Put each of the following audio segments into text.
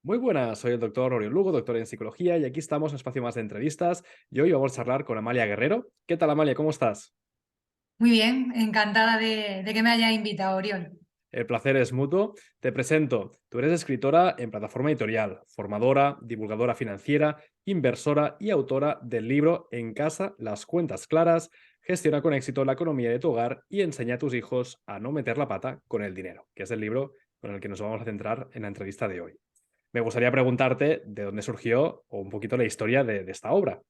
Muy buenas, soy el doctor Oriol Lugo, doctor en psicología, y aquí estamos en un espacio más de entrevistas. Y hoy vamos a charlar con Amalia Guerrero. ¿Qué tal, Amalia? ¿Cómo estás? Muy bien, encantada de que me hayas invitado, Oriol. El placer es mutuo. Te presento. Tú eres escritora en plataforma editorial, formadora, divulgadora financiera, inversora y autora del libro En casa, las cuentas claras, gestiona con éxito la economía de tu hogar y enseña a tus hijos a no meter la pata con el dinero, que es el libro con el que nos vamos a centrar en la entrevista de hoy. Me gustaría preguntarte de dónde surgió o un poquito la historia de esta obra.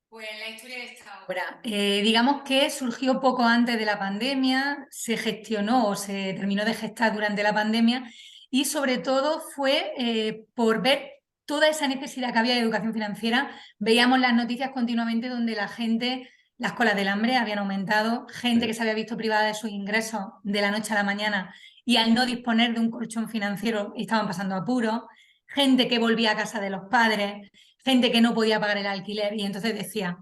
Pues la historia de esta obra, digamos que surgió poco antes de la pandemia, se gestionó o se terminó de gestar durante la pandemia y sobre todo fue por ver toda esa necesidad que había de educación financiera. Veíamos las noticias continuamente donde la gente, las colas del hambre habían aumentado, gente Sí, que se había visto privada de sus ingresos de la noche a la mañana y al no disponer de un colchón financiero estaban pasando apuros, gente que volvía a casa de los padres, gente que no podía pagar el alquiler y entonces decía,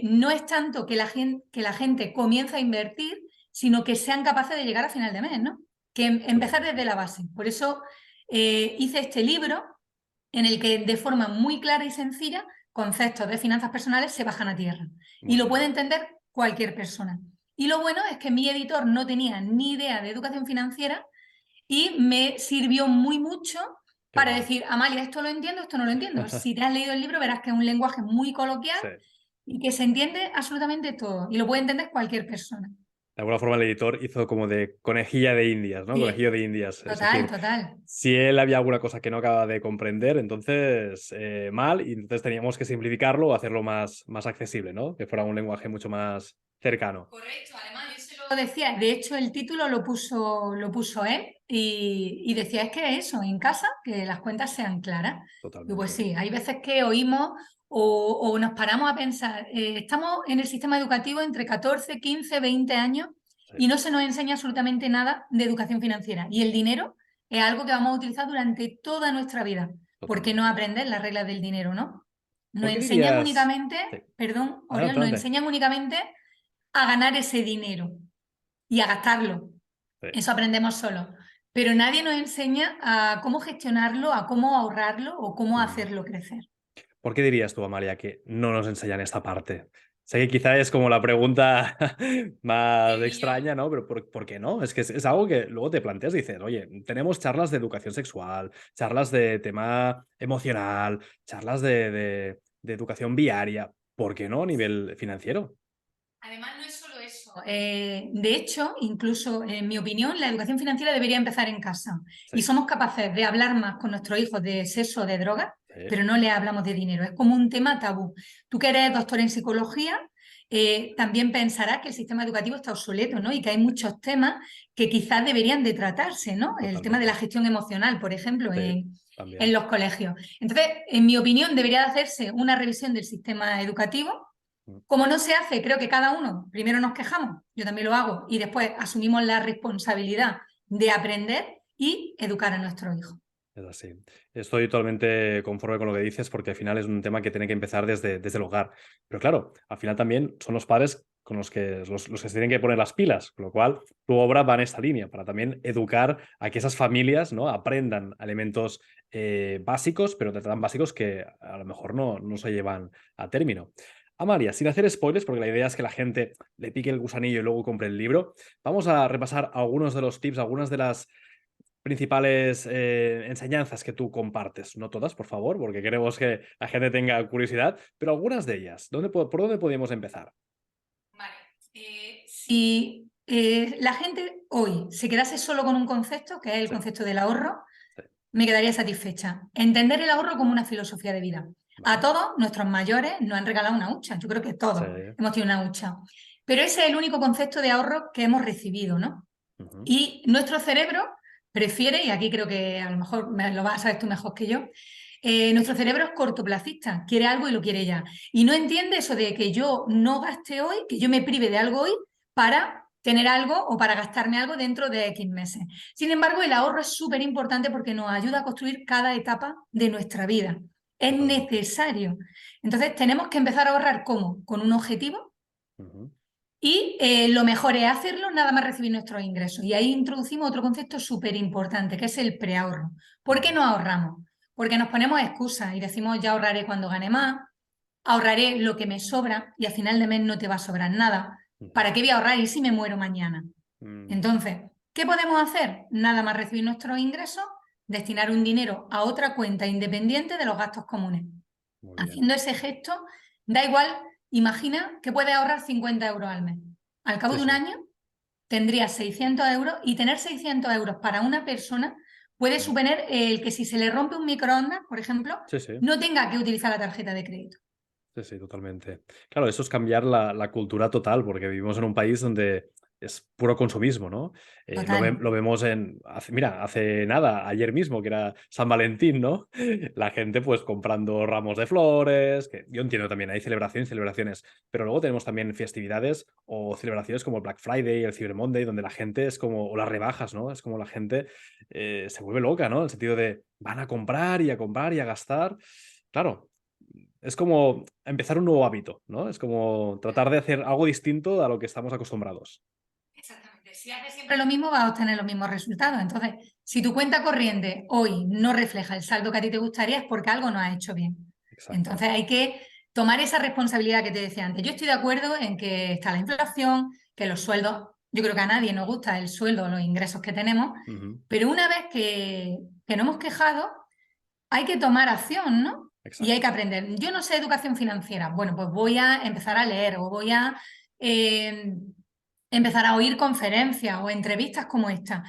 no es tanto que la gente comience a invertir, sino que sean capaces de llegar a final de mes, ¿no? Que empezar totalmente. desde la base. Por eso hice este libro en el que de forma muy clara y sencilla conceptos de finanzas personales se bajan a tierra y Muy lo puede bien. entender cualquier persona. Y lo bueno es que mi editor no tenía ni idea de educación financiera y me sirvió muy mucho Qué para guay. decir, Amalia, esto lo entiendo, esto no lo entiendo. Si te has leído el libro, verás que es un lenguaje muy coloquial Sí. y que se entiende absolutamente todo y lo puede entender cualquier persona. De alguna forma el editor hizo como de conejilla de indias, ¿no? Sí, Conejillo de indias. Es total, decir, total. si él había alguna cosa que no acaba de comprender, entonces mal, y entonces teníamos que simplificarlo o hacerlo más accesible, ¿no? Que fuera un lenguaje mucho más cercano. Correcto, además yo se lo decía, de hecho el título lo puso él y decía es que eso, en casa, que las cuentas sean claras. Y pues Totalmente. sí, hay veces que oímos o nos paramos a pensar, estamos en el sistema educativo entre 14, 15, 20 años Sí, y no se nos enseña absolutamente nada de educación financiera. Y el dinero es algo que vamos a utilizar durante toda nuestra vida. ¿Por qué no totalmente. aprender las reglas del dinero, no? Nos ¿Por qué enseñan dirías? únicamente, Sí. perdón, Adelante, Oriol, nos adelante. enseñan únicamente a ganar ese dinero y a gastarlo. Sí. Eso aprendemos solo. Pero nadie nos enseña a cómo gestionarlo, a cómo ahorrarlo o cómo Mm. hacerlo crecer. ¿Por qué dirías tú, Amalia, que no nos enseñan esta parte? Sé que quizá es como la pregunta más El millón. extraña, ¿no? Pero ¿por qué no? Es que es algo que luego te planteas y dices, oye, tenemos charlas de educación sexual, charlas de tema emocional, charlas de educación viaria. ¿Por qué no a nivel financiero? Además, no es solo eso. De hecho, incluso en mi opinión, la educación financiera debería empezar en casa. Y Sí, somos capaces de hablar más con nuestros hijos de sexo o de drogas, sí, pero no le hablamos de dinero. Es como un tema tabú. Tú que eres doctor en psicología, también pensarás que el sistema educativo está obsoleto, ¿no? Y que hay sí, muchos temas que quizás deberían de tratarse, ¿no? El tema de la totalmente. gestión emocional, por ejemplo, Sí, en también. los colegios. Entonces, en mi opinión, debería de hacerse una revisión del sistema educativo. Mm. Como no se hace, creo que cada uno, primero nos quejamos, yo también lo hago, y después asumimos la responsabilidad de aprender y educar a nuestros hijos. Es así. Estoy totalmente conforme con lo que dices porque al final es un tema que tiene que empezar desde el hogar. Pero claro, al final también son los padres con los que se tienen que poner las pilas, con lo cual tu obra va en esta línea, para también educar a que esas familias, ¿no? Aprendan elementos básicos, pero tan básicos que a lo mejor no se llevan a término. Amalia, sin hacer spoilers, porque la idea es que la gente le pique el gusanillo y luego compre el libro, vamos a repasar algunos de los tips, algunas de las principales enseñanzas que tú compartes. No todas, por favor, porque queremos que la gente tenga curiosidad, pero algunas de ellas. ¿Por dónde podríamos empezar? Vale. Si la gente hoy se quedase solo con un concepto, que es el Sí, concepto del ahorro, sí, me quedaría satisfecha. Entender el ahorro como una filosofía de vida. A vale. todos nuestros mayores nos han regalado una hucha. Yo creo que Sí, todos hemos tenido una hucha. Pero ese es el único concepto de ahorro que hemos recibido, ¿no? ujú, Y nuestro cerebro prefiere, y aquí creo que a lo mejor lo vas a saber tú mejor que yo, nuestro cerebro es cortoplacista, quiere algo y lo quiere ya. Y no entiende eso de que yo no gaste hoy, que yo me prive de algo hoy para tener algo o para gastarme algo dentro de X meses. Sin embargo, el ahorro es súper importante porque nos ayuda a construir cada etapa de nuestra vida. Es totalmente. necesario. Entonces, tenemos que empezar a ahorrar ¿cómo? Con un objetivo, Ujú, Y lo mejor es hacerlo nada más recibir nuestros ingresos. Y ahí introducimos otro concepto súper importante, que es el preahorro. ¿Por qué no ahorramos? Porque nos ponemos excusas y decimos ya ahorraré cuando gane más, ahorraré lo que me sobra y al final de mes no te va a sobrar nada. ¿Para qué voy a ahorrar y si me muero mañana? Mm, Entonces, ¿qué podemos hacer? Nada más recibir nuestros ingresos, destinar un dinero a otra cuenta independiente de los gastos comunes. muy bien. Haciendo ese gesto, da igual, imagina que puedes ahorrar 50 euros al mes. Al cabo Sí, de un sí. año tendrías 600 euros y tener 600 euros para una persona puede Mm, suponer el que si se le rompe un microondas, por ejemplo, sí, sí. no tenga que utilizar la tarjeta de crédito. Sí, sí, totalmente. Claro, eso es cambiar la cultura total, porque vivimos en un país donde es puro consumismo, ¿no? Total. Lo vemos mira, hace nada, ayer mismo, que era San Valentín, ¿no? La gente pues comprando ramos de flores, que yo entiendo también, hay celebraciones y celebraciones, pero luego tenemos también festividades o celebraciones como el Black Friday, el Cyber Monday, donde la gente es como, o las rebajas, ¿no? Es como la gente se vuelve loca, ¿no? En el sentido de van a comprar y a comprar y a gastar. Claro, es como empezar un nuevo hábito, ¿no? Es como tratar de hacer algo distinto a lo que estamos acostumbrados. Exactamente. Si haces siempre lo mismo, vas a obtener los mismos resultados. Entonces, si tu cuenta corriente hoy no refleja el saldo que a ti te gustaría, es porque algo no has hecho bien. Exacto. Entonces, hay que tomar esa responsabilidad que te decía antes. Yo estoy de acuerdo en que está la inflación, que los sueldos, yo creo que a nadie nos gusta el sueldo o los ingresos que tenemos, Ujú. pero una vez que nos hemos quejado, hay que tomar acción, ¿no? Y hay que Exacto. aprender. Yo no sé educación financiera. Bueno, pues voy a empezar a leer o voy a eh, empezar a oír conferencias o entrevistas como esta.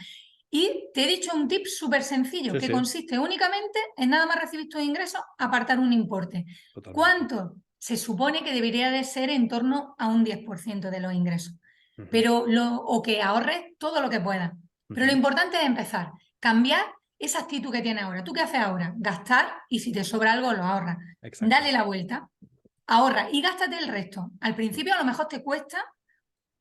Y te he dicho un tip súper sencillo Sí, que sí, consiste únicamente en nada más recibir tus ingresos, apartar un importe. totalmente. ¿Cuánto? Se supone que debería de ser en torno a un 10% de los ingresos. Ujú, Pero o que ahorres todo lo que puedas. Pero lo ujú. importante es empezar. Cambiar esa actitud que tienes ahora. ¿Tú qué haces ahora? Gastar y si te sobra algo lo ahorras. Exacto. Dale la vuelta, ahorra y gástate el resto. Al Mm, principio a lo mejor te cuesta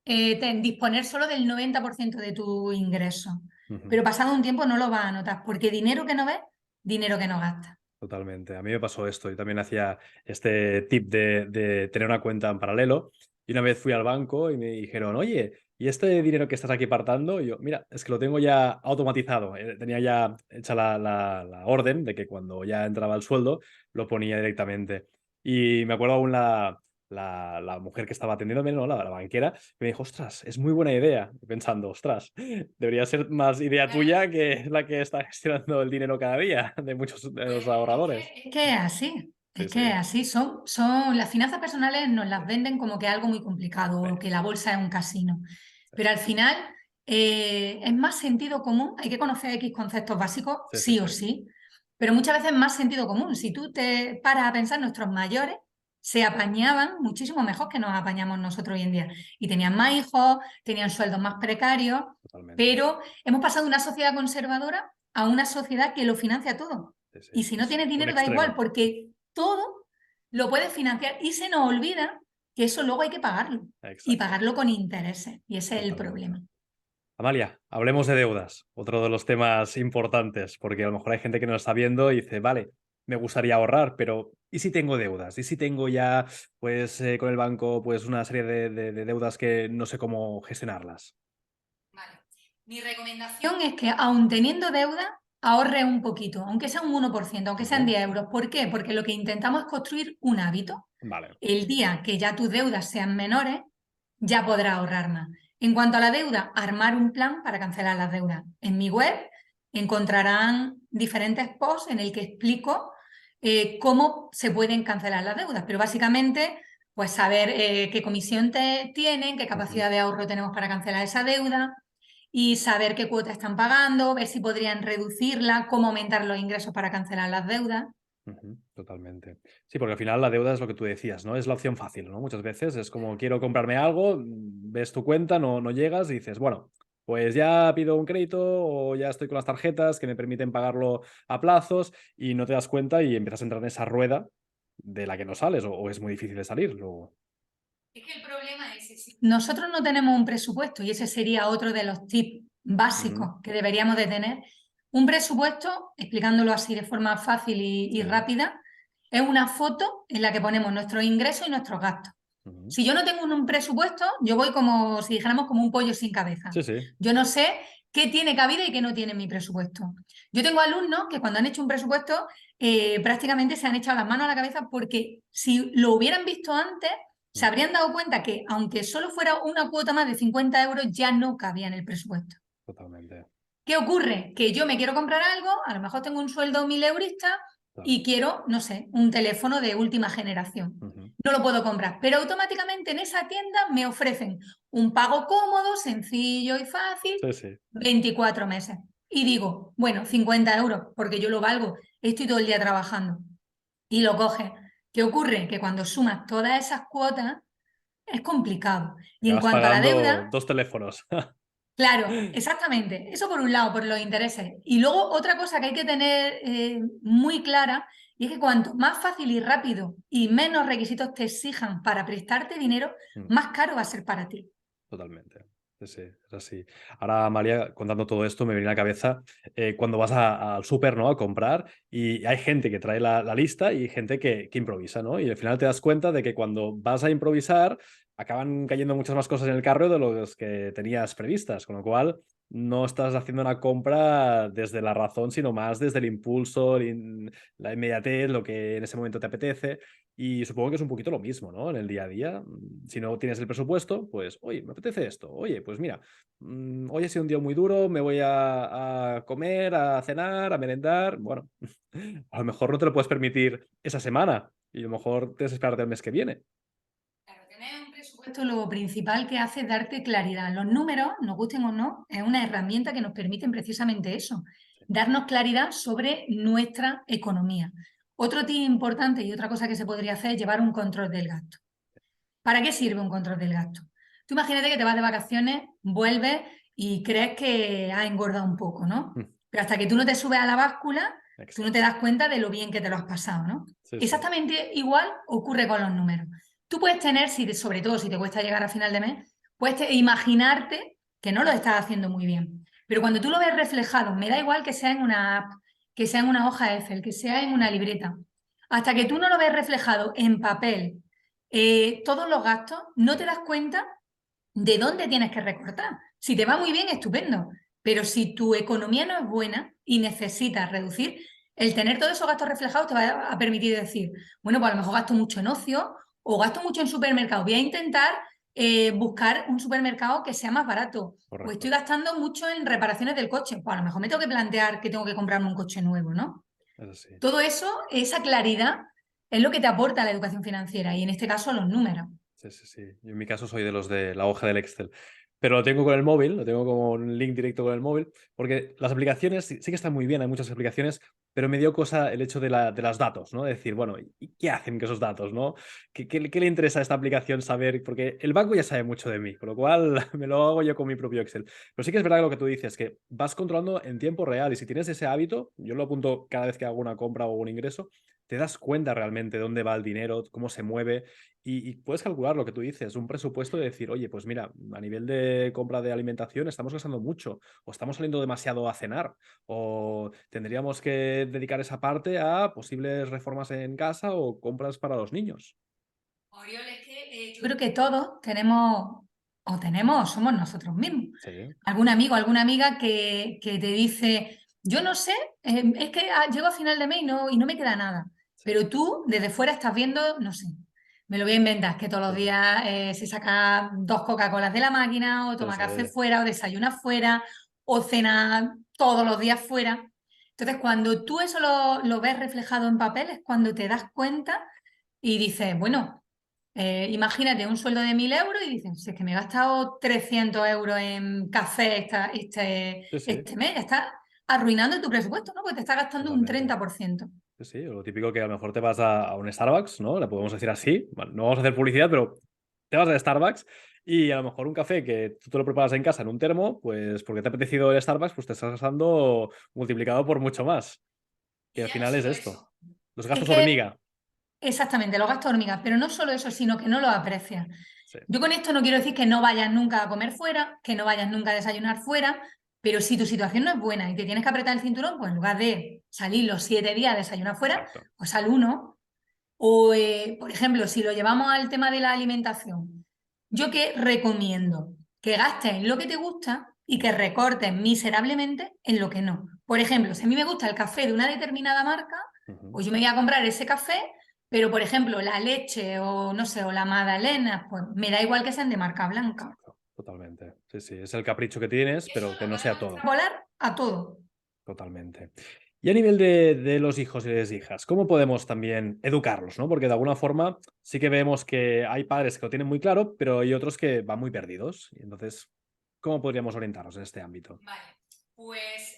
disponer solo del 90% de tu ingreso, ujú. pero pasado un tiempo no lo vas a notar, porque dinero que no ves, dinero que no gastas. Totalmente. A mí me pasó esto. Yo también hacía este tip de tener una cuenta en paralelo. Y una vez fui al banco y me dijeron, oye, ¿y este dinero que estás aquí apartando? Y yo, mira, es que lo tengo ya automatizado. Tenía ya hecha la orden de que cuando ya entraba el sueldo, lo ponía directamente. Y me acuerdo aún la mujer que estaba atendiéndome, ¿no? La banquera, me dijo, ostras, es muy buena idea. Y pensando, ostras, debería ser más idea tuya que la que está gestionando el dinero cada día de muchos de los ahorradores. Es que es así, Sí, es que es sí. así. Son las finanzas personales nos las venden como que es algo muy complicado Sí, o que la bolsa es un casino. sí, Pero al final es más sentido común. Hay que conocer X conceptos básicos, sí, sí, sí sí, o sí, pero muchas veces es más sentido común. Si tú te paras a pensar, nuestros mayores se apañaban muchísimo mejor que nos apañamos nosotros hoy en día. Y tenían más hijos, tenían sueldos más precarios, totalmente. pero hemos pasado de una sociedad conservadora a una sociedad que lo financia todo. Sí, sí. Y si no Es tienes un dinero, da igual, extremo. porque todo lo puedes financiar y se nos olvida que eso luego hay que pagarlo y Exacto, pagarlo con intereses. Y ese es el totalmente. problema. Amalia, hablemos de deudas, otro de los temas importantes, porque a lo mejor hay gente que nos está viendo y dice, vale, me gustaría ahorrar, pero ¿y si tengo deudas? ¿Y si tengo ya, pues, con el banco, pues, una serie de deudas que no sé cómo gestionarlas? Vale. Mi recomendación es que, aun teniendo deuda, ahorre un poquito, aunque sea un 1%, aunque sean Ujú. 10 euros. ¿Por qué? Porque lo que intentamos es construir un hábito. Vale. El día que ya tus deudas sean menores, ya podrás ahorrar más. En cuanto a la deuda, armar un plan para cancelar las deudas. En mi web encontrarán diferentes posts en el que explico cómo se pueden cancelar las deudas, pero básicamente, pues saber qué comisión tienen, qué Ujú, capacidad de ahorro tenemos para cancelar esa deuda y saber qué cuota están pagando, ver si podrían reducirla, cómo aumentar los ingresos para cancelar las deudas. ujú, totalmente. Sí, porque al final la deuda es lo que tú decías, ¿no? Es la opción fácil, ¿no? Muchas veces es como quiero comprarme algo, ves tu cuenta, no llegas y dices, bueno, pues ya pido un crédito o ya estoy con las tarjetas que me permiten pagarlo a plazos y no te das cuenta y empiezas a entrar en esa rueda de la que no sales o es muy difícil de salir luego. Es que el problema es ese. Nosotros no tenemos un presupuesto y ese sería otro de los tips Ujú, básicos que deberíamos de tener. Un presupuesto, explicándolo así de forma fácil y sí, rápida, es una foto en la que ponemos nuestros ingresos y nuestros gastos. Ujú. Si yo no tengo un presupuesto, yo voy como si dijéramos como un pollo sin cabeza. Sí, sí. Yo no sé qué tiene cabida y qué no tiene en mi presupuesto. Yo tengo alumnos que cuando han hecho un presupuesto prácticamente se han echado las manos a la cabeza porque si lo hubieran visto antes, se Mm, habrían dado cuenta que aunque solo fuera una cuota más de 50 euros, ya no cabía en el presupuesto. totalmente. ¿Qué ocurre? Que yo me quiero comprar algo, a lo mejor tengo un sueldo 1000 eurista Claro. y quiero, no sé, un teléfono de última generación. Ujú. No lo puedo comprar, pero automáticamente en esa tienda me ofrecen un pago cómodo, sencillo y fácil, Sí, sí. 24 meses. Y digo, bueno, 50 euros, porque yo lo valgo, estoy todo el día trabajando. Y lo coges. ¿Qué ocurre? Que cuando sumas todas esas cuotas es complicado. Y en Acabas cuanto a la pagando deuda, 2 teléfonos. claro, exactamente. Eso por un lado, por los intereses. Y luego otra cosa que hay que tener muy clara, y es que cuanto más fácil y rápido y menos requisitos te exijan para prestarte dinero, Mm, más caro va a ser para ti. totalmente. Sí, sí, es así. Ahora, María, contando todo esto, me viene a la cabeza cuando vas al súper, ¿no? A comprar y hay gente que trae la lista y gente que improvisa, ¿no? Y al final te das cuenta de que cuando vas a improvisar acaban cayendo muchas más cosas en el carro de los que tenías previstas, con lo cual no estás haciendo una compra desde la razón, sino más desde el impulso, la inmediatez, lo que en ese momento te apetece. Y supongo que es un poquito lo mismo, ¿no? En el día a día. Si no tienes el presupuesto, pues, oye, me apetece esto. Oye, pues mira, hoy ha sido un día muy duro, me voy a comer, a cenar, a merendar. Bueno, a lo mejor no te lo puedes permitir esa semana y a lo mejor tienes que esperarte el mes que viene. Claro, tener un presupuesto lo principal que hace es darte claridad. Los números, nos gusten o no, es una herramienta que nos permiten precisamente eso, Sí. darnos claridad sobre nuestra economía. Otro tip importante y otra cosa que se podría hacer es llevar un control del gasto. ¿Para qué sirve un control del gasto? Tú imagínate que te vas de vacaciones, vuelves y crees que has engordado un poco, ¿no? Mm, Pero hasta que tú no te subes a la báscula, tú no te exacto. das cuenta de lo bien que te lo has pasado, ¿no? Sí, sí. Exactamente igual ocurre con los números. Tú puedes tener, sobre todo si te cuesta llegar a final de mes, puedes imaginarte que no lo estás haciendo muy bien. Pero cuando tú lo ves reflejado, me da igual que sea en una app, que sea en una hoja Excel, que sea en una libreta, hasta que tú no lo ves reflejado en papel, todos los gastos, no te das cuenta de dónde tienes que recortar. Si te va muy bien, estupendo. Pero si tu economía no es buena y necesitas reducir, el tener todos esos gastos reflejados te va a permitir decir, bueno, pues a lo mejor gasto mucho en ocio o gasto mucho en supermercado. Voy a intentar buscar un supermercado que sea más barato. O estoy Correcto. gastando mucho en reparaciones del coche. Pues a lo mejor me tengo que plantear que tengo que comprarme un coche nuevo, ¿no? Es así. Todo eso, esa claridad, es lo que te aporta la educación financiera y en este caso los números. Sí, sí, sí. Yo en mi caso soy de los de la hoja del Excel. Pero lo tengo con el móvil, lo tengo como un link directo con el móvil, porque las aplicaciones sí que están muy bien, hay muchas aplicaciones, pero me dio cosa el hecho de las datos, ¿no? De decir, bueno, ¿y qué hacen con esos datos, no? ¿Qué le interesa a esta aplicación saber? Porque el banco ya sabe mucho de mí, con lo cual me lo hago yo con mi propio Excel. Pero sí que es verdad lo que tú dices, que vas controlando en tiempo real y si tienes ese hábito, yo lo apunto cada vez que hago una compra o un ingreso, te das cuenta realmente de dónde va el dinero, cómo se mueve y puedes calcular lo que tú dices, un presupuesto de decir, oye, pues mira, a nivel de compra de alimentación estamos gastando mucho, o estamos saliendo demasiado a cenar, o tendríamos que dedicar esa parte a posibles reformas en casa o compras para los niños. Oriol, es que yo creo que todos tenemos, o somos nosotros mismos. Sí, Algún amigo, alguna amiga que te dice, yo no sé, es que llego a final de mes y no me queda nada. sí, Pero tú desde fuera estás viendo, no sé, me lo voy a inventar, que todos los sí, sí, días se saca 2 Coca-Colas de la máquina, o sí, toma sí, café fuera, o desayuna fuera, o cena todos los días fuera. Entonces, cuando tú eso lo ves reflejado en papel, es cuando te das cuenta y dices, bueno. Imagínate un sueldo de 1000 euros y dices, si es que me he gastado 300 euros en café sí, sí, este mes, ya estás arruinando tu presupuesto, ¿no? Porque te está gastando un totalmente. 30%. Sí, sí, lo típico que a lo mejor te vas a un Starbucks, ¿no? Le podemos decir así. Bueno, no vamos a hacer publicidad, pero te vas a Starbucks y a lo mejor un café que tú te lo preparas en casa en un termo, pues porque te ha apetecido el Starbucks, pues te estás gastando multiplicado por mucho más. Que Y al ya no final es solo esto. eso. Los Es gastos que, hormiga. exactamente, los gastos hormigas, pero no solo eso, sino que no lo aprecias. Sí, Yo con esto no quiero decir que no vayas nunca a comer fuera, que no vayas nunca a desayunar fuera, pero si tu situación no es buena y te tienes que apretar el cinturón, pues en lugar de salir los 7 días a desayunar fuera, exacto. pues sal uno. O, por ejemplo, si lo llevamos al tema de la alimentación, ¿yo qué recomiendo? Que gastes en lo que te gusta y que recortes miserablemente en lo que no. Por ejemplo, si a mí me gusta el café de una determinada marca, Ujú. pues yo me voy a comprar ese café, pero por ejemplo, la leche o no sé, o la magdalena, pues me da igual que sean de marca blanca. Exacto, totalmente. Sí, sí, es el capricho que tienes, Eso pero que lo no sea podemos todo. extrapolar a todo. Totalmente. Y a nivel de los hijos y las hijas, ¿cómo podemos también educarlos, ¿no? Porque de alguna forma sí que vemos que hay padres que lo tienen muy claro, pero hay otros que van muy perdidos. Y entonces, ¿cómo podríamos orientarlos en este ámbito? Vale, pues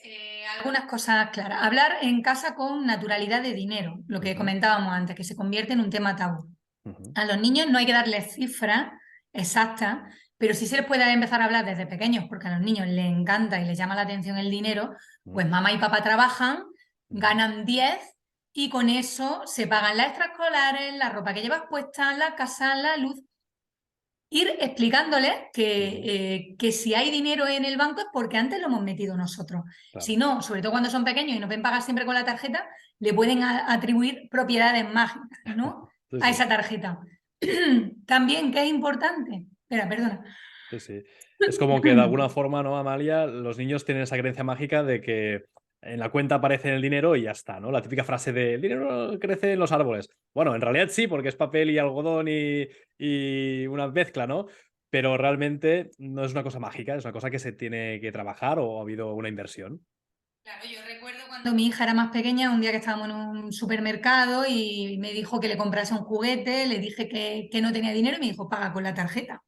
algunas cosas claras. Hablar en casa con naturalidad de dinero, lo que Ujú, comentábamos antes, que se convierte en un tema tabú. ujú, A los niños no hay que darles cifras exactas, pero sí se les puede empezar a hablar desde pequeños, porque a los niños les encanta y les llama la atención el dinero, ujú, pues mamá y papá trabajan, ujú, ganan 10 y con eso se pagan las extraescolares, la ropa que llevas puesta, la casa, la luz. Ir explicándoles ujú. que si hay dinero en el banco es porque antes lo hemos metido nosotros. Si Claro. no, sobre todo cuando son pequeños y nos ven pagar siempre con la tarjeta, le pueden atribuir propiedades mágicas, ¿no? Sí, A sí, esa tarjeta. También, que es importante. Espera, perdona. sí, sí. Es como que de alguna forma, ¿no, Amalia? Los niños tienen esa creencia mágica de que en la cuenta aparece el dinero y ya está, ¿no? La típica frase de el dinero crece en los árboles. Bueno, en realidad sí, porque es papel y algodón y una mezcla, ¿no? Pero realmente no es una cosa mágica, es una cosa que se tiene que trabajar o ha habido una inversión. Claro, yo recuerdo cuando mi hija era más pequeña, un día que estábamos en un supermercado y me dijo que le comprase un juguete, le dije que no tenía dinero y me dijo, paga con la tarjeta.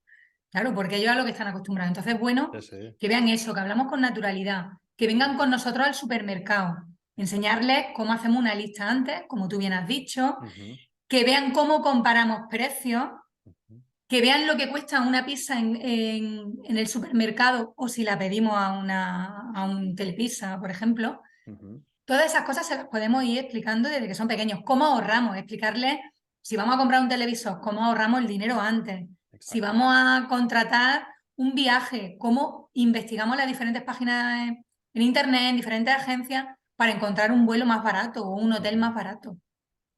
Claro, porque ellos a lo que están acostumbrados. Entonces, Sí, bueno, sí. que vean eso, que hablamos con naturalidad, que vengan con nosotros al supermercado, Exacto. enseñarles cómo hacemos una lista antes, como tú bien has dicho, Ujú, que vean cómo comparamos precios, ujú, que vean lo que cuesta una pizza en el supermercado o si la pedimos a un telepizza, por ejemplo. ujú. Todas esas cosas se las podemos ir explicando desde que son pequeños. ¿Cómo ahorramos? Explicarles si vamos a comprar un televisor, cómo ahorramos el dinero antes. Si Exacto. vamos a contratar un viaje, cómo investigamos las diferentes páginas en internet, en diferentes agencias, para encontrar un vuelo más barato o un hotel Ujú. más barato.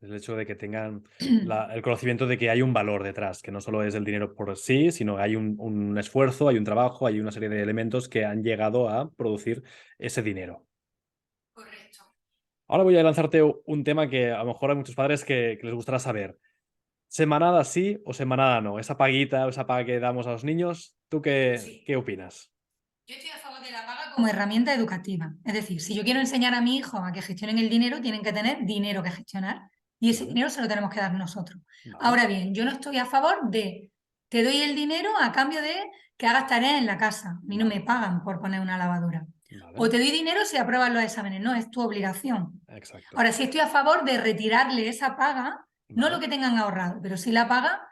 El hecho de que tengan el conocimiento de que hay un valor detrás, que no solo es el dinero por sí, sino que hay un esfuerzo, hay un trabajo, hay una serie de elementos que han llegado a producir ese dinero. Correcto. Ahora voy a lanzarte un tema que a lo mejor hay muchos padres que les gustará saber. ¿Semanada sí o semanada no? Esa paguita o esa paga que damos a los niños, ¿tú Sí. qué opinas? Yo estoy a favor de la paga como herramienta educativa. Es decir, si yo quiero enseñar a mi hijo a que gestionen el dinero, tienen que tener dinero que gestionar y ese Ujú. dinero se lo tenemos que dar nosotros. Vale, Ahora bien, yo no estoy a favor de te doy el dinero a cambio de que hagas tareas en la casa. A mí no me vale, pagan por poner una lavadora. O vale, te doy dinero si apruebas los exámenes. No, es tu obligación. exacto. Ahora sí estoy a favor de retirarle esa paga, no lo Vale. que tengan ahorrado, pero sí la paga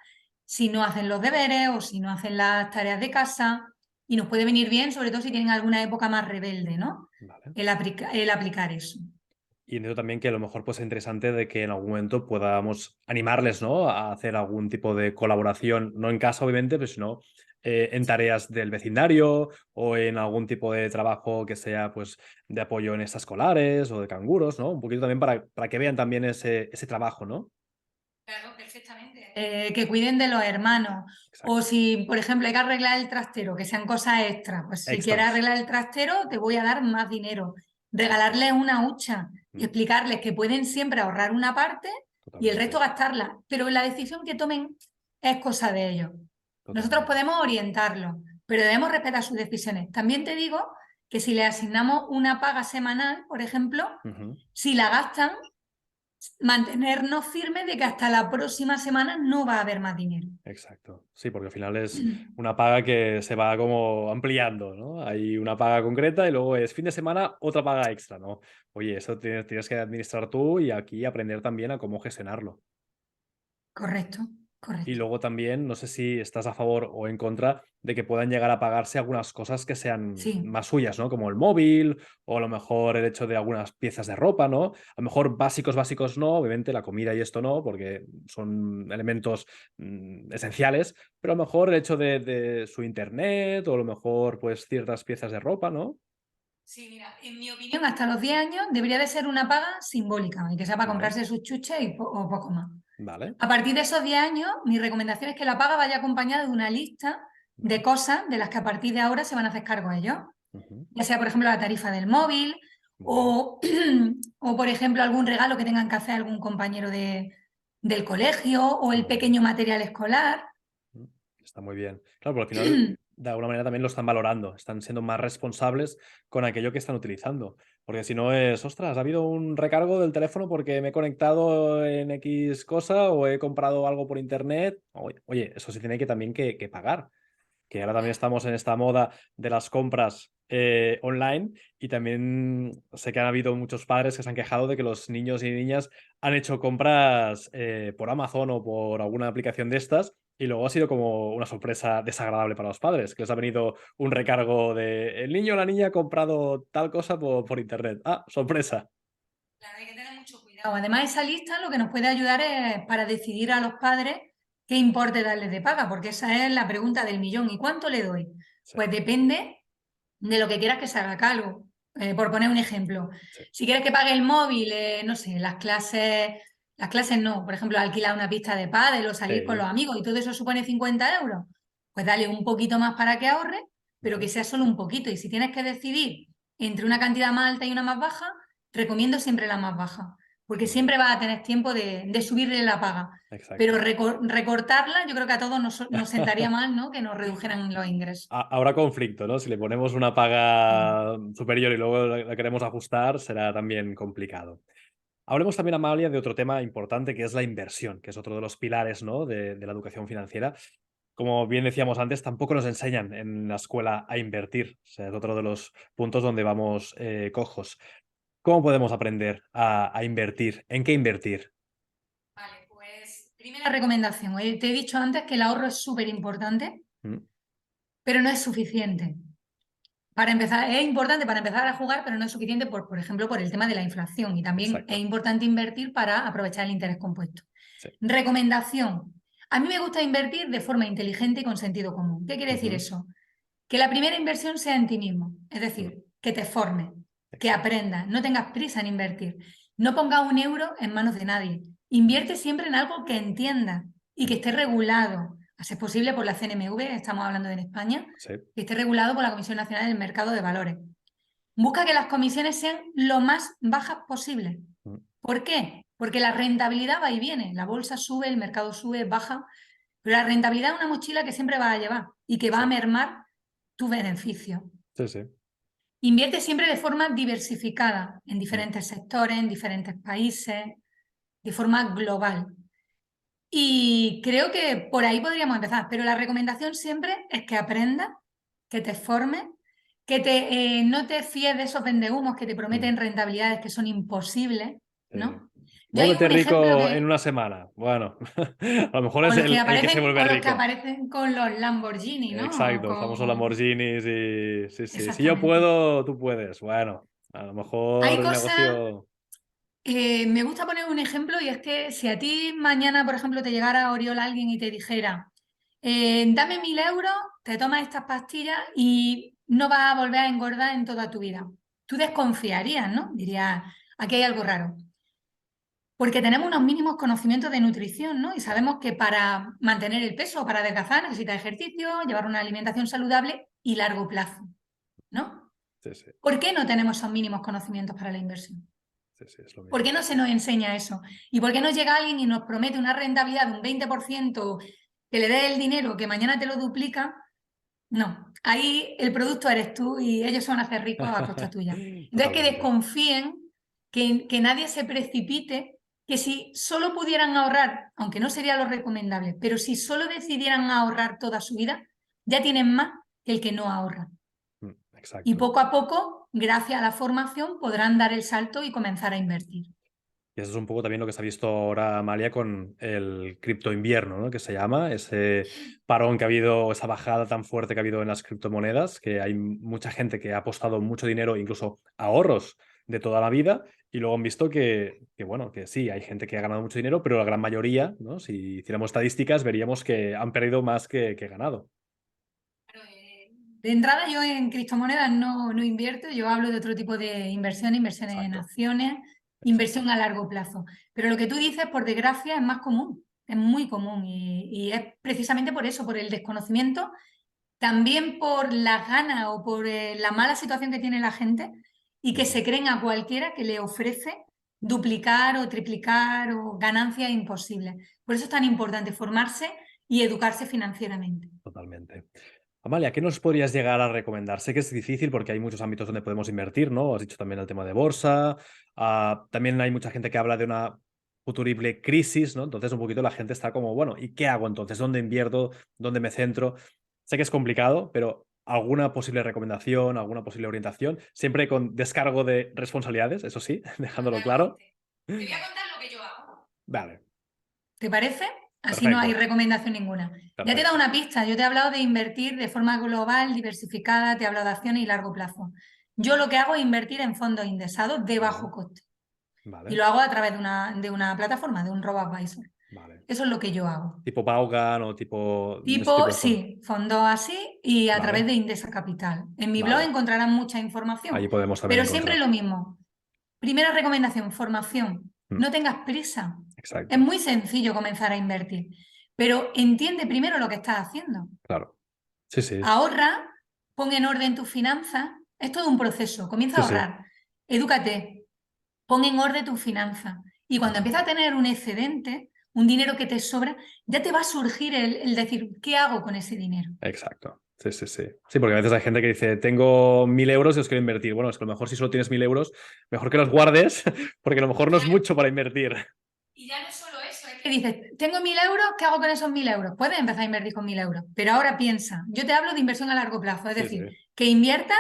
si no hacen los deberes o si no hacen las tareas de casa. Y nos puede venir bien, sobre todo si tienen alguna época más rebelde, ¿no? Vale. El aplicar eso. Y entiendo también que a lo mejor pues, es interesante de que en algún momento podamos animarles, ¿no? A hacer algún tipo de colaboración, no en casa, obviamente, pero sino en tareas del vecindario o en algún tipo de trabajo que sea pues de apoyo en extraescolares o de canguros, ¿no? Un poquito también para que vean también ese trabajo, ¿no? Claro, perfectamente. Que cuiden de los hermanos. O Exacto. si, por ejemplo, hay que arreglar el trastero, que sean cosas extras. Pues si quieres Extras. arreglar el trastero, te voy a dar más dinero. Exacto. Regalarles una hucha y Mm, explicarles que pueden siempre ahorrar una parte y el resto totalmente. gastarla. Pero la decisión que tomen es cosa de ellos. Nosotros Totalmente. podemos orientarlos, pero debemos respetar sus decisiones. También te digo que si les asignamos una paga semanal, por ejemplo, Ujú. si la gastan, mantenernos firmes de que hasta la próxima semana no va a haber más dinero. Exacto. Sí, porque al final es una paga que se va como ampliando, ¿no? Hay una paga concreta y luego es fin de semana, otra paga extra, ¿no? Oye, eso tienes que administrar tú y aquí aprender también a cómo gestionarlo. Correcto, Y correcto. luego también, no sé si estás a favor o en contra de que puedan llegar a pagarse algunas cosas que sean Sí, más suyas, ¿no? Como el móvil o a lo mejor el hecho de algunas piezas de ropa, ¿no? A lo mejor básicos, básicos no, obviamente la comida y esto no, porque son elementos esenciales, pero a lo mejor el hecho de su internet o a lo mejor pues ciertas piezas de ropa, ¿no? sí, mira, en mi opinión, hasta los 10 años debería de ser una paga simbólica y que sea para Vale, comprarse sus chuches o poco más. Vale. A partir de esos 10 años, mi recomendación es que la paga vaya acompañada de una lista de cosas de las que a partir de ahora se van a hacer cargo ellos. Ujú. Ya sea, por ejemplo, la tarifa del móvil Muy bien. o, o por ejemplo, algún regalo que tengan que hacer algún compañero del colegio o el Muy bien. pequeño material escolar. Mm, Está muy bien. Claro, pero al final, de alguna manera también lo están valorando, están siendo más responsables con aquello que están utilizando. Porque si no es, ostras, ha habido un recargo del teléfono porque me he conectado en X cosa o he comprado algo por internet. Oye, eso se tiene que también que pagar. Que ahora también estamos en esta moda de las compras online y también sé que han habido muchos padres que se han quejado de que los niños y niñas han hecho compras por Amazon o por alguna aplicación de estas y luego ha sido como una sorpresa desagradable para los padres, que les ha venido un recargo de el niño o la niña ha comprado tal cosa por internet. Ah, sorpresa. Claro, hay que tener mucho cuidado. Además, esa lista lo que nos puede ayudar es para decidir a los padres qué importe darles de paga, porque esa es la pregunta del millón. ¿Y cuánto le doy? Sí, Pues depende de lo que quieras que se haga cargo. Por poner un ejemplo, sí, si quieres que pague el móvil, no sé, las clases no, por ejemplo, alquilar una pista de pádel o salir con sí. los amigos y todo eso supone 50 euros, pues dale un poquito más para que ahorre, pero que Ujú. sea solo un poquito. Y si tienes que decidir entre una cantidad más alta y una más baja, recomiendo siempre la más baja, porque Muy bien, siempre vas a tener tiempo de subirle la paga. Pero exacto. recortarla, yo creo que a todos nos sentaría mal, ¿no? Que nos redujeran los ingresos. Habrá conflicto, ¿no? Si le ponemos una Sí. paga superior y luego la queremos ajustar, será también complicado. Hablemos también, Amalia, de otro tema importante que es la inversión, que es otro de los pilares, ¿no? de la educación financiera. Como bien decíamos antes, tampoco nos enseñan en la escuela a invertir. O sea, es otro de los puntos donde vamos cojos. ¿Cómo podemos aprender a invertir? ¿En qué invertir? Vale, pues primera recomendación. Te he dicho antes que el ahorro es súper importante, Mm, pero no es suficiente. Para empezar, es importante para empezar a jugar, pero no es suficiente, por ejemplo, por el tema de la inflación. Y también es exacto. importante invertir para aprovechar el interés compuesto. Sí. Recomendación. A mí me gusta invertir de forma inteligente y con sentido común. ¿Qué quiere decir Ujú, eso? Que la primera inversión sea en ti mismo, es mm, decir, que te formes, que exacto. aprendas, no tengas prisa en invertir. No pongas un euro en manos de nadie. Invierte siempre en algo que entiendas y que Mm, esté regulado, a ser posible por la CNMV, estamos hablando de en España, sí. que esté regulado por la Comisión Nacional del Mercado de Valores. Busca que las comisiones sean lo más bajas posible. Mm, ¿Por qué? Porque la rentabilidad va y viene. La bolsa sube, el mercado sube, baja, pero la rentabilidad es una mochila que siempre vas a llevar y que va a sí. mermar tu beneficio. Sí, sí. Invierte siempre de forma diversificada en Mm, diferentes sectores, en diferentes países, de forma global. Y creo que por ahí podríamos empezar, pero la recomendación siempre es que aprendas, que te formes, que no te fíes de esos vendehumos que te mm, prometen rentabilidades que son imposibles, sí. ¿no? Yo hay Vuélvete un ejemplo rico en que, una semana. Bueno, a lo mejor o es los que el que se aparecen, vuelve o los que rico. aparecen con los Lamborghini, ¿no? O Exacto, los famosos con... Lamborghinis y sí, sí. Si yo Exactamente. puedo, tú puedes. Bueno, a lo Hay mejor el cosas. negocio. Me gusta poner un ejemplo y es que si a ti mañana, por ejemplo, te llegara a Oriol alguien y te dijera, dame 1.000 euros, te tomas estas pastillas y no vas a volver a engordar en toda tu vida. Tú desconfiarías, ¿no? Dirías, aquí hay algo raro. Porque tenemos unos mínimos conocimientos de nutrición, ¿no? Y Claro, sabemos que para mantener el peso o para adelgazar necesitas ejercicio, llevar una alimentación saludable y largo plazo, ¿no? sí, sí, ¿Por qué no tenemos esos mínimos conocimientos para la inversión? sí, sí, es lo ¿Por mismo. qué no se nos enseña eso? ¿Y por qué nos llega alguien y nos promete una rentabilidad de un 20% que le dé el dinero que mañana te lo duplica? No, ahí el producto eres tú y ellos se van a hacer ricos a costa tuya. Entonces que Totalmente. desconfíen, que nadie se precipite, que si solo pudieran ahorrar, aunque no sería lo recomendable, pero si solo decidieran ahorrar toda su vida, ya tienen más que el que no ahorra. Y Exacto. poco a poco, gracias a la formación, podrán dar el salto y comenzar a invertir. Y eso es un poco también lo que se ha visto ahora, Amalia, con el cripto invierno, ¿no? Que se llama, ese parón que ha habido, esa bajada tan fuerte que ha habido en las criptomonedas, que hay mucha gente que ha apostado mucho dinero, incluso ahorros de toda la vida, y luego han visto bueno, que sí, hay gente que ha ganado mucho dinero, pero la gran mayoría, ¿no? Si hiciéramos estadísticas, veríamos que han perdido más que ganado. De entrada yo en criptomonedas no invierto, yo hablo de otro tipo de inversiones, inversiones en Exacto. acciones, exacto. inversión a largo plazo. Pero lo que tú dices, por desgracia, es más común, es muy común y es precisamente por eso, por el desconocimiento, también por las ganas o por la mala situación que tiene la gente y que Ujú. se creen a cualquiera que le ofrece duplicar o triplicar o ganancias imposibles. Por eso es tan importante formarse y educarse financieramente. Totalmente. Amalia, ¿qué nos podrías llegar a recomendar? Sé que es difícil porque hay muchos ámbitos donde podemos invertir, ¿no? Has dicho también el tema de bolsa, también hay mucha gente que habla de una futurible crisis, ¿no? Entonces un poquito la gente está como, bueno, ¿y qué hago entonces? ¿Dónde invierto? ¿Dónde me centro? Sé que es complicado, pero alguna posible recomendación, alguna posible orientación, siempre con descargo de responsabilidades, eso sí, dejándolo claro. Totalmente. Te voy a contar lo que yo hago. Vale, ¿Te parece? Así no hay perfecto, recomendación ninguna. Ya te he dado perfecto. una pista. Yo te he hablado de invertir de forma global, diversificada, te he hablado de acciones y largo plazo. Yo lo que hago es invertir en fondos indexados de bajo Vale, coste. Y vale, lo hago a través de una plataforma, de un robo-advisor. vale. Eso es lo que yo hago. Tipo Vaughan o tipo ese tipo Tipo, de fondos. sí, fondos así y a través Vale, de Indesa Capital. En mi blog vale. encontrarán mucha información, Allí podemos también pero siempre encontrar. lo mismo. Primera recomendación, formación. Mm, No tengas prisa. Es exacto, muy sencillo comenzar a invertir, pero entiende primero lo que estás haciendo. claro. Sí, sí, Ahorra, pon en orden tus finanzas. Es todo un proceso. Comienza sí, a sí, ahorrar. Edúcate, pon en orden tus finanzas. Y cuando empiezas a exacto, tener un excedente, un dinero que te sobra, ya te va a surgir el decir, ¿qué hago con ese dinero? exacto. Sí, sí, sí. Sí, porque a veces hay gente que dice, tengo 1.000 euros y os quiero invertir. Bueno, es que a lo mejor si solo tienes 1.000 euros, mejor que los guardes, porque a lo mejor no es mucho para invertir. Y ya no solo eso, es que dices, tengo 1.000 euros, ¿qué hago con esos 1.000 euros? Puedes empezar a invertir con 1.000 euros, pero ahora piensa, yo te hablo de inversión a largo plazo, es Sí, sí, decir, que inviertas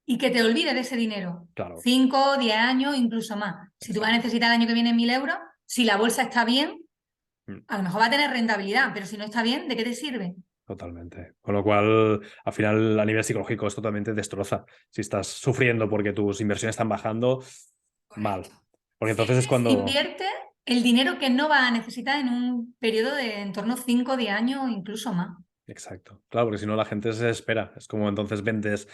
y que te olvides de ese dinero, claro, 5, 10 años, incluso más. Si tú vas a exacto. necesitar el año que viene 1.000 euros, si la bolsa está bien, Mm, a lo mejor va a tener rentabilidad, pero si no está bien, ¿de qué te sirve? totalmente. Con lo cual, al final, a nivel psicológico, es totalmente destroza. Si estás sufriendo porque tus inversiones están bajando, mal. Correcto. Porque entonces Siempre es cuando. invierte el dinero que no vas a necesitar en un periodo de en torno a 5 o 10 años o incluso más. Exacto. Claro, porque si no la gente se espera. Es como entonces vendes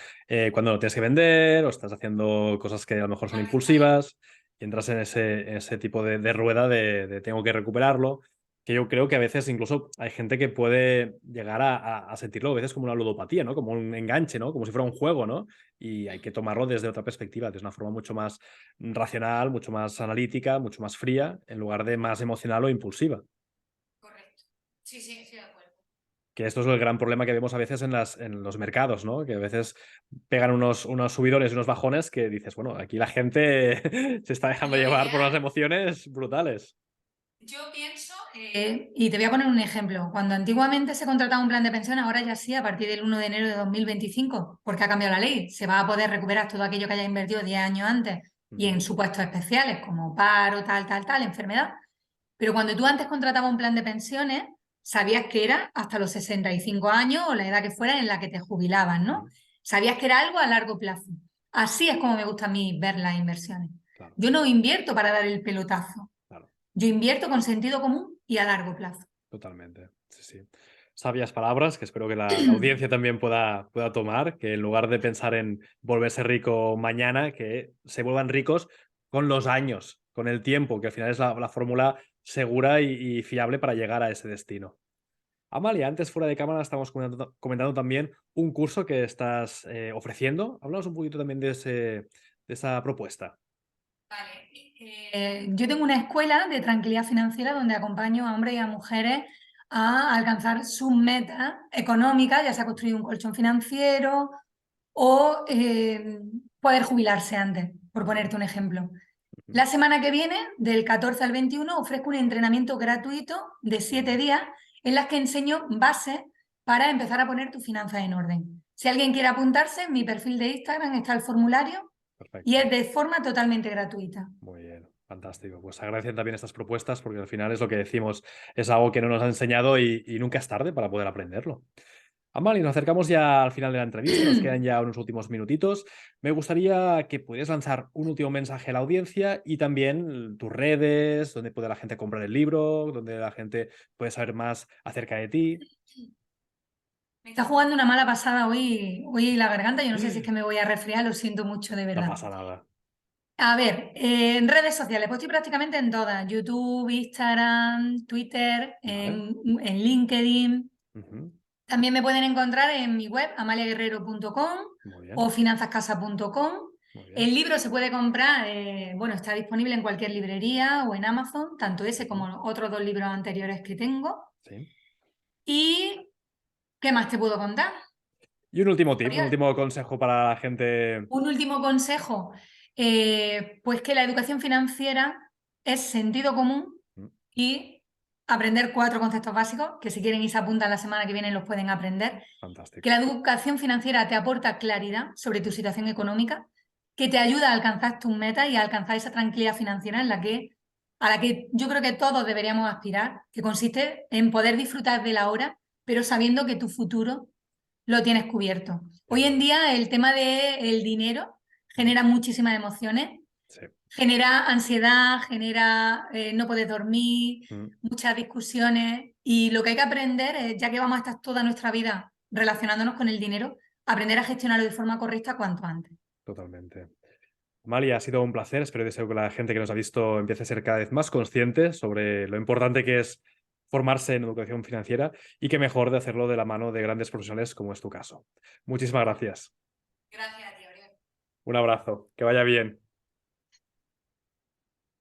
cuando lo tienes que vender o estás haciendo cosas que a lo mejor son impulsivas y entras en ese tipo de rueda de tengo que recuperarlo, que yo creo que a veces incluso hay gente que puede llegar a sentirlo a veces como una ludopatía, ¿no? Como un enganche, ¿no? Como si fuera un juego, ¿no? Y hay que tomarlo desde otra perspectiva, de una forma mucho más racional, mucho más analítica, mucho más fría, en lugar de más emocional o impulsiva. Correcto. Sí, sí, estoy de acuerdo. Que esto es el gran problema que vemos a veces en los mercados, ¿no? Que a veces pegan unos subidones y unos bajones que dices, bueno, aquí la gente se está dejando Lo llevar por unas ideal, emociones brutales. yo pienso, y te voy a poner un ejemplo, cuando antiguamente se contrataba un plan de pensión, ahora ya sí, a partir del 1 de enero de 2025, porque ha cambiado la ley, se va a poder recuperar todo aquello que haya invertido 10 años antes y Ujú, en supuestos especiales como paro, tal, tal, tal, enfermedad. Pero cuando tú antes contratabas un plan de pensiones, sabías que era hasta los 65 años o la edad que fuera en la que te jubilabas, ¿no? ujú, Sabías que era algo a largo plazo. Así es como me gusta a mí ver las inversiones. claro, Yo no invierto para dar el pelotazo. claro, Yo invierto con sentido común y a largo plazo. totalmente. Sí, sí. Sabias palabras que espero que la audiencia también pueda tomar, que en lugar de pensar en volverse rico mañana, que se vuelvan ricos con los años, con el tiempo, que al final es la fórmula segura y fiable para llegar a ese destino. Amalia, antes fuera de cámara estamos comentando también un curso que estás ofreciendo. Hablamos un poquito también de esa propuesta. Vale. Yo tengo una escuela de tranquilidad financiera donde acompaño a hombres y a mujeres a alcanzar sus metas económicas, ya sea construir un colchón financiero o poder jubilarse antes, por Muy ponerte bien. un ejemplo. Ujú, La semana que viene, del 14 al 21, ofrezco un entrenamiento gratuito de muy 7 bien. días en las que enseño bases para empezar a poner tus finanzas en orden. Si alguien quiere apuntarse, en mi perfil de Instagram está el formulario y Perfecto. es de forma totalmente gratuita. Muy bien. Fantástico. Pues agradecen también estas propuestas porque al final es lo que decimos, es algo que no nos han enseñado y nunca es tarde para poder aprenderlo. Amal, y nos acercamos ya al final de la entrevista, nos quedan ya unos últimos minutitos. Me gustaría que pudieras lanzar un último mensaje a la audiencia y también tus redes, donde puede la gente comprar el libro, donde la gente puede saber más acerca de ti. Me está jugando una mala pasada hoy la garganta. Yo no sé si es que me voy a resfriar, lo siento mucho, de No verdad. pasa nada. A ver, en redes sociales, pues estoy prácticamente en todas. YouTube, Instagram, Twitter, Vale. en LinkedIn. Ujú. También me pueden encontrar en mi web, amaliaguerrero.com Muy o bien. finanzascasa.com. Muy bien. El libro se puede comprar, bueno, está disponible en cualquier librería o en Amazon, tanto ese Ujú. como los otros 2 libros anteriores que tengo. Sí. ¿Y qué más te puedo contar? Y un último tip, un Oriol? último consejo para la gente. Un último consejo, pues que la educación financiera es sentido común Mm, y aprender 4 conceptos básicos, que si quieren y se apuntan la semana que viene los pueden aprender. Que fantástico. la educación financiera te aporta claridad sobre tu situación económica, que te ayuda a alcanzar tus metas y a alcanzar esa tranquilidad financiera a la que yo creo que todos deberíamos aspirar, que consiste en poder disfrutar de la hora, pero sabiendo que tu futuro lo tienes cubierto. Qué Hoy en bueno. día el tema del dinero Mm, genera muchísimas emociones, sí. genera ansiedad, genera no poder dormir, Mm, muchas discusiones y lo que hay que aprender es, ya que vamos a estar toda nuestra vida relacionándonos con el dinero, aprender a gestionarlo de forma correcta cuanto antes. totalmente. Amalia, ha sido un placer. Espero y deseo que la gente que nos ha visto empiece a ser cada vez más consciente sobre lo importante que es formarse en educación financiera y que mejor de hacerlo de la mano de grandes profesionales como es tu caso. Muchísimas gracias. Gracias a ti, Oriol. Un abrazo. Que vaya bien.